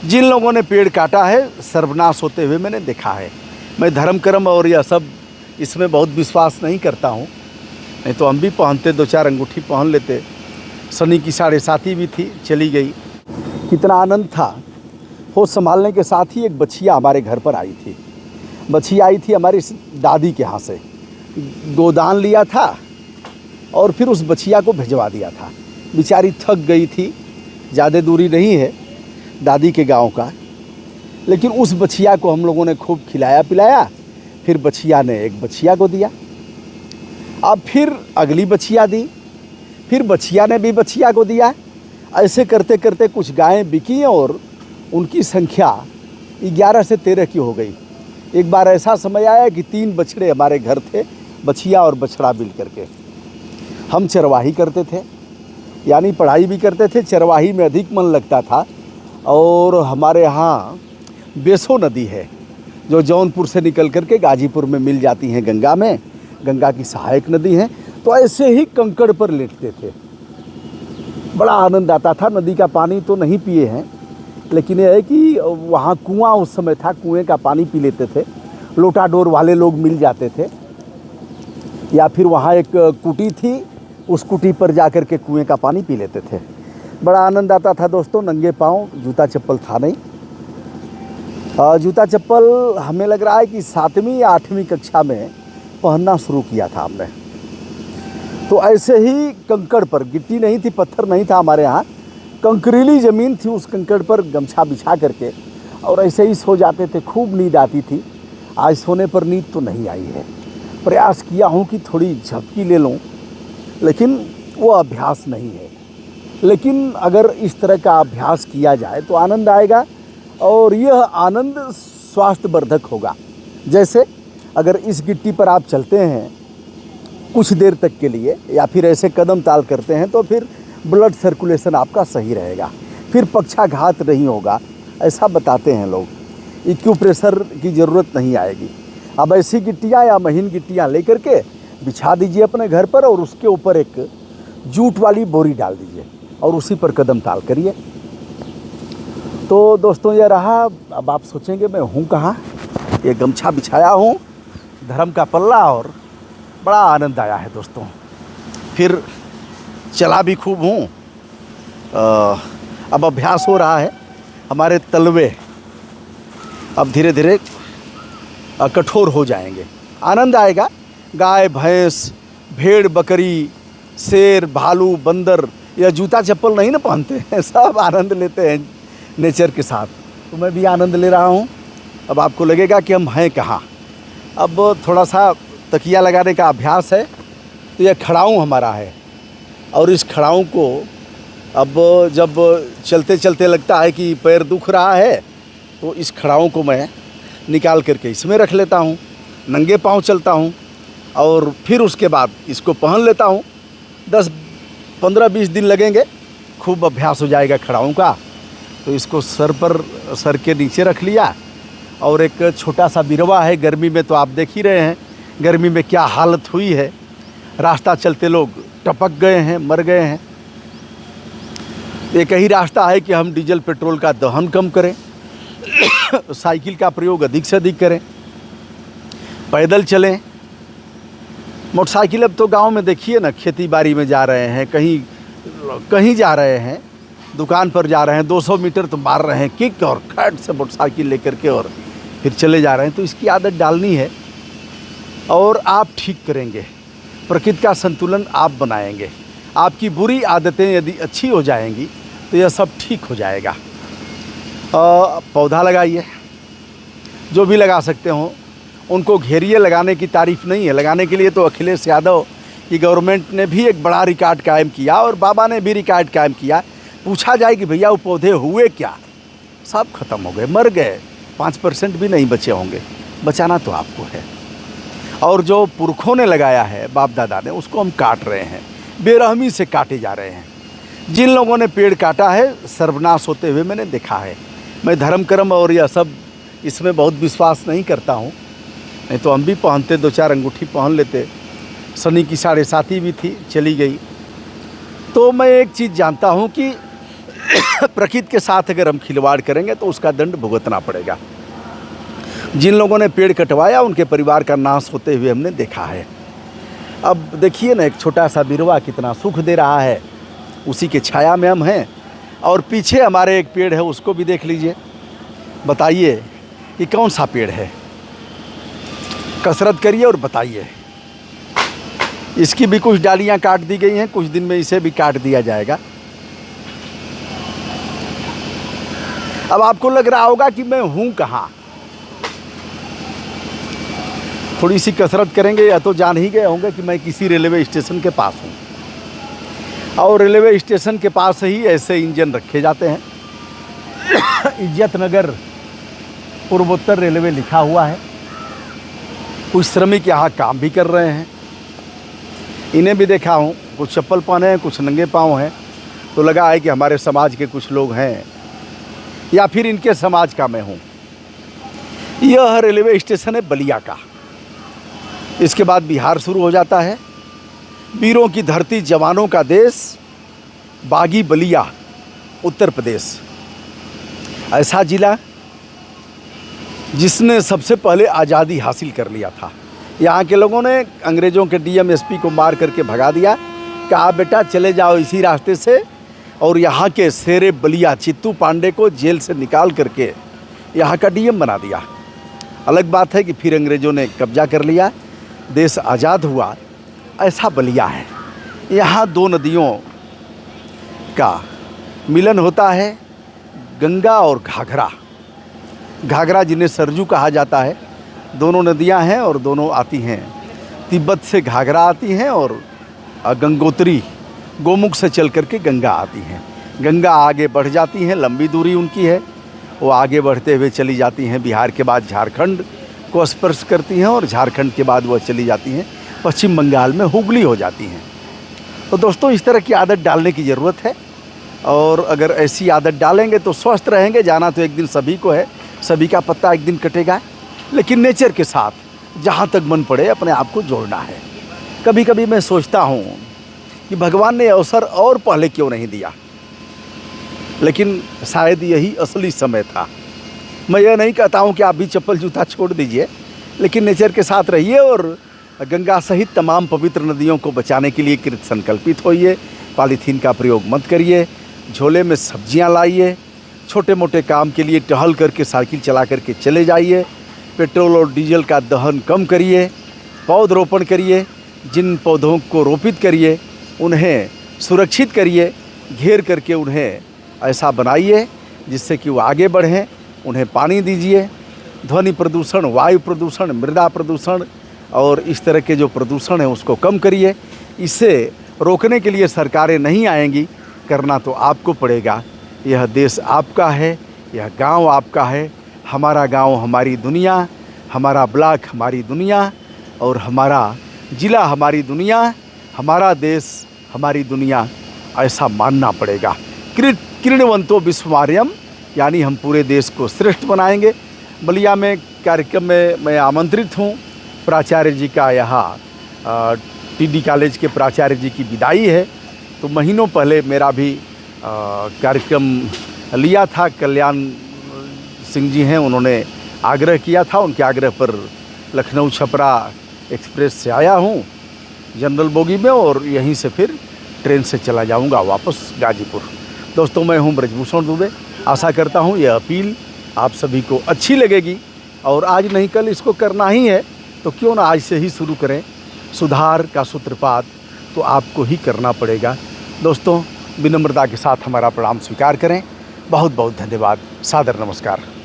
जिन लोगों ने पेड़ काटा है सर्वनाश होते हुए मैंने देखा है। मैं धर्म कर्म और यह सब इसमें बहुत विश्वास नहीं करता हूँ, नहीं तो हम भी पहनते, 2-4 अंगूठी पहन लेते। शनि की 7.5 भी थी, चली गई। कितना आनंद था। होश संभालने के साथ ही एक बछिया हमारे घर पर आई थी। बछिया आई थी हमारी दादी के यहाँ से, गोदान लिया था और फिर उस बछिया को भिजवा दिया था। बेचारी थक गई थी, ज़्यादा दूरी नहीं है दादी के गांव का, लेकिन उस बछिया को हम लोगों ने खूब खिलाया पिलाया। फिर बछिया ने एक बछिया को दिया, अब फिर अगली बछिया दी, फिर बछिया ने भी बछिया को दिया। ऐसे करते करते कुछ गायें बिकी और उनकी संख्या 11 से 13 की हो गई। एक बार ऐसा समय आया कि 3 बछड़े हमारे घर थे, बछिया और बछड़ा मिल करके। हम चरवाही करते थे, यानी पढ़ाई भी करते थे, चरवाही में अधिक मन लगता था। और हमारे यहाँ बेसो नदी है जो जौनपुर से निकल करके गाजीपुर में मिल जाती हैं गंगा में, गंगा की सहायक नदी है। तो ऐसे ही कंकड़ पर लेटते थे, बड़ा आनंद आता था। नदी का पानी तो नहीं पिए हैं, लेकिन यह है कि वहाँ कुआं उस समय था, कुएं का पानी पी लेते थे। लोटा डोर वाले लोग मिल जाते थे, या फिर वहाँ एक कुटी थी, उस कुटी पर जा कर के कुएं का पानी पी लेते थे। बड़ा आनंद आता था दोस्तों। नंगे पाँव, जूता चप्पल था नहीं। जूता चप्पल हमें लग रहा है कि 7वीं या 8वीं कक्षा में पहनना शुरू किया था हमने। तो ऐसे ही कंकड़ पर, गिट्टी नहीं थी, पत्थर नहीं था हमारे यहाँ, कंकरीली ज़मीन थी, उस कंकड़ पर गमछा बिछा करके और ऐसे ही सो जाते थे। खूब नींद आती थी। आज सोने पर नींद तो नहीं आई है। प्रयास किया हूँ कि थोड़ी झपकी ले लूँ, लेकिन वो अभ्यास नहीं है। लेकिन अगर इस तरह का अभ्यास किया जाए तो आनंद आएगा, और यह आनंद स्वास्थ्यवर्धक होगा। जैसे अगर इस गिट्टी पर आप चलते हैं कुछ देर तक के लिए, या फिर ऐसे कदम ताल करते हैं, तो फिर ब्लड सर्कुलेशन आपका सही रहेगा, फिर पक्षाघात नहीं होगा, ऐसा बताते हैं लोग। एक्यूप्रेशर की ज़रूरत नहीं आएगी। अब ऐसी गिट्टियाँ या महीन गिट्टियाँ लेकर के बिछा दीजिए अपने घर पर, और उसके ऊपर एक जूट वाली बोरी डाल दीजिए और उसी पर कदम ताल करिए। तो दोस्तों ये रहा। अब आप सोचेंगे मैं हूँ कहाँ, ये गमछा बिछाया हूँ, धर्म का पल्ला, और बड़ा आनंद आया है दोस्तों। फिर चला भी खूब हूँ। अब अभ्यास हो रहा है। हमारे तलवे अब धीरे धीरे कठोर हो जाएंगे, आनंद आएगा। गाय भैंस, भेड़ बकरी, शेर भालू बंदर, या जूता चप्पल नहीं ना पहनते हैं, सब आनंद लेते हैं नेचर के साथ। तो मैं भी आनंद ले रहा हूँ। अब आपको लगेगा कि हम हैं कहाँ। अब थोड़ा सा तकिया लगाने का अभ्यास है। तो यह खड़ाऊँ हमारा है, और इस खड़ाऊँ को अब जब चलते चलते लगता है कि पैर दुख रहा है, तो इस खड़ाऊँ को मैं निकाल करके इसमें रख लेता हूँ, नंगे पाँव चलता हूँ, और फिर उसके बाद इसको पहन लेता हूँ। 10-15-20 दिन लगेंगे, खूब अभ्यास हो जाएगा खड़ाऊँ का। तो इसको सर के नीचे रख लिया, और एक छोटा सा बिरवा है। गर्मी में तो आप देख ही रहे हैं गर्मी में क्या हालत हुई है। रास्ता चलते लोग टपक गए हैं, मर गए हैं। एक ही रास्ता है कि हम डीजल पेट्रोल का दहन कम करें, साइकिल का प्रयोग अधिक से अधिक करें, पैदल चलें। मोटरसाइकिल अब तो गांव में देखिए ना, खेती बाड़ी में जा रहे हैं, कहीं जा रहे हैं, दुकान पर जा रहे हैं, 200 मीटर तो मार रहे हैं किक, और खट से मोटरसाइकिल लेकर के और फिर चले जा रहे हैं। तो इसकी आदत डालनी है, और आप ठीक करेंगे। प्रकृति का संतुलन आप बनाएंगे। आपकी बुरी आदतें यदि अच्छी हो जाएंगी तो यह सब ठीक हो जाएगा। पौधा लगाइए, जो भी लगा सकते हो उनको घेरिए। लगाने की तारीफ़ नहीं है, लगाने के लिए तो अखिलेश यादव की गवर्नमेंट ने भी एक बड़ा रिकॉर्ड कायम किया, और बाबा ने भी रिकॉर्ड कायम किया। पूछा जाए कि भैया वो पौधे हुए क्या, सब खत्म हो गए, मर गए, 5% भी नहीं बचे होंगे। बचाना तो आपको है, और जो पुरखों ने लगाया है, बाप दादा ने, उसको हम काट रहे हैं, बेरहमी से काटे जा रहे हैं। जिन लोगों ने पेड़ काटा है सर्वनाश होते हुए मैंने देखा है। मैं धर्म कर्म और यह सब इसमें बहुत विश्वास नहीं करता हूँ, नहीं तो हम भी पहनते, 2-4 अंगूठी पहन लेते। शनि की 7.5 भी थी, चली गई। तो मैं एक चीज़ जानता हूँ कि प्रकृति के साथ अगर हम खिलवाड़ करेंगे तो उसका दंड भुगतना पड़ेगा। जिन लोगों ने पेड़ कटवाया उनके परिवार का नाश होते हुए हमने देखा है। अब देखिए ना, एक छोटा सा बिरवा कितना सुख दे रहा है, उसी के छाया में हम हैं। और पीछे हमारे एक पेड़ है, उसको भी देख लीजिए, बताइए कि कौन सा पेड़ है। कसरत करिए और बताइए। इसकी भी कुछ डालियां काट दी गई हैं, कुछ दिन में इसे भी काट दिया जाएगा। अब आपको लग रहा होगा कि मैं हूं कहाँ। थोड़ी सी कसरत करेंगे या तो जान ही गए होंगे कि मैं किसी रेलवे स्टेशन के पास हूँ। और रेलवे स्टेशन के पास ही ऐसे इंजन रखे जाते हैं। इज्जत नगर पूर्वोत्तर रेलवे लिखा हुआ है। कुछ श्रमिक यहाँ काम भी कर रहे हैं। इन्हें भी देखा हूँ, कुछ चप्पल पहने हैं, कुछ नंगे पाँव हैं। तो लगा है कि हमारे समाज के कुछ लोग हैं या फिर इनके समाज का मैं हूँ। यह रेलवे स्टेशन है बलिया का। इसके बाद बिहार शुरू हो जाता है। वीरों की धरती, जवानों का देश, बागी बलिया, उत्तर प्रदेश। ऐसा जिला जिसने सबसे पहले आज़ादी हासिल कर लिया था। यहाँ के लोगों ने अंग्रेज़ों के डीएम एसपी को मार करके भगा दिया। कहा बेटा चले जाओ इसी रास्ते से। और यहाँ के शेरे बलिया चित्तू पांडे को जेल से निकाल करके यहाँ का डीएम बना दिया। अलग बात है कि फिर अंग्रेज़ों ने कब्जा कर लिया, देश आज़ाद हुआ। ऐसा बलिया है। यहाँ दो नदियों का मिलन होता है, गंगा और घाघरा। घाघरा जिन्हें सरजू कहा जाता है। दोनों नदियाँ हैं और दोनों आती हैं तिब्बत से। घाघरा आती हैं और गंगोत्री गोमुख से चल करके गंगा आती हैं। गंगा आगे बढ़ जाती हैं, लंबी दूरी उनकी है। वो आगे बढ़ते हुए चली जाती हैं, बिहार के बाद झारखंड को स्पर्श करती हैं और झारखंड के बाद वह चली जाती हैं पश्चिम बंगाल में हुगली हो जाती हैं। तो दोस्तों, इस तरह की आदत डालने की ज़रूरत है। और अगर ऐसी आदत डालेंगे तो स्वस्थ रहेंगे। जाना तो एक दिन सभी को है, सभी का पत्ता एक दिन कटेगा। लेकिन नेचर के साथ जहाँ तक मन पड़े अपने आप को जोड़ना है। कभी कभी मैं सोचता हूँ कि भगवान ने अवसर और पहले क्यों नहीं दिया। लेकिन शायद यही असली समय था। मैं यह नहीं कहता हूँ कि आप भी चप्पल जूता छोड़ दीजिए, लेकिन नेचर के साथ रहिए और गंगा सहित तमाम पवित्र नदियों को बचाने के लिए कृत संकल्पित होइए। पॉलीथीन का प्रयोग मत करिए। झोले में सब्जियां लाइए। छोटे मोटे काम के लिए टहल करके, साइकिल चला करके चले जाइए। पेट्रोल और डीजल का दहन कम करिए। पौधरोपण करिए। जिन पौधों को रोपित करिए उन्हें सुरक्षित करिए। घेर करके उन्हें ऐसा बनाइए जिससे कि वो आगे बढ़ें। उन्हें पानी दीजिए। ध्वनि प्रदूषण, वायु प्रदूषण, मृदा प्रदूषण और इस तरह के जो प्रदूषण है उसको कम करिए। इसे रोकने के लिए सरकारें नहीं आएंगी, करना तो आपको पड़ेगा। यह देश आपका है, यह गांव आपका है। हमारा गांव हमारी दुनिया, हमारा ब्लॉक हमारी दुनिया और हमारा ज़िला हमारी दुनिया, हमारा देश हमारी दुनिया, ऐसा मानना पड़ेगा। कृणवंतो विश्वमार्यम, यानी हम पूरे देश को श्रेष्ठ बनाएंगे। बलिया में कार्यक्रम में मैं आमंत्रित हूँ। प्राचार्य जी का यहाँ टीडी कॉलेज के प्राचार्य जी की विदाई है। तो महीनों पहले मेरा भी कार्यक्रम लिया था। कल्याण सिंह जी हैं, उन्होंने आग्रह किया था। उनके आग्रह पर लखनऊ छपरा एक्सप्रेस से आया हूँ जनरल बोगी में और यहीं से फिर ट्रेन से चला जाऊँगा वापस गाजीपुर। दोस्तों, मैं हूँ ब्रजभूषण दुबे। आशा करता हूँ यह अपील आप सभी को अच्छी लगेगी और आज नहीं कल इसको करना ही है तो क्यों ना आज से ही शुरू करें। सुधार का सूत्रपात तो आपको ही करना पड़ेगा। दोस्तों, विनम्रता के साथ हमारा प्रणाम स्वीकार करें। बहुत बहुत धन्यवाद। सादर नमस्कार।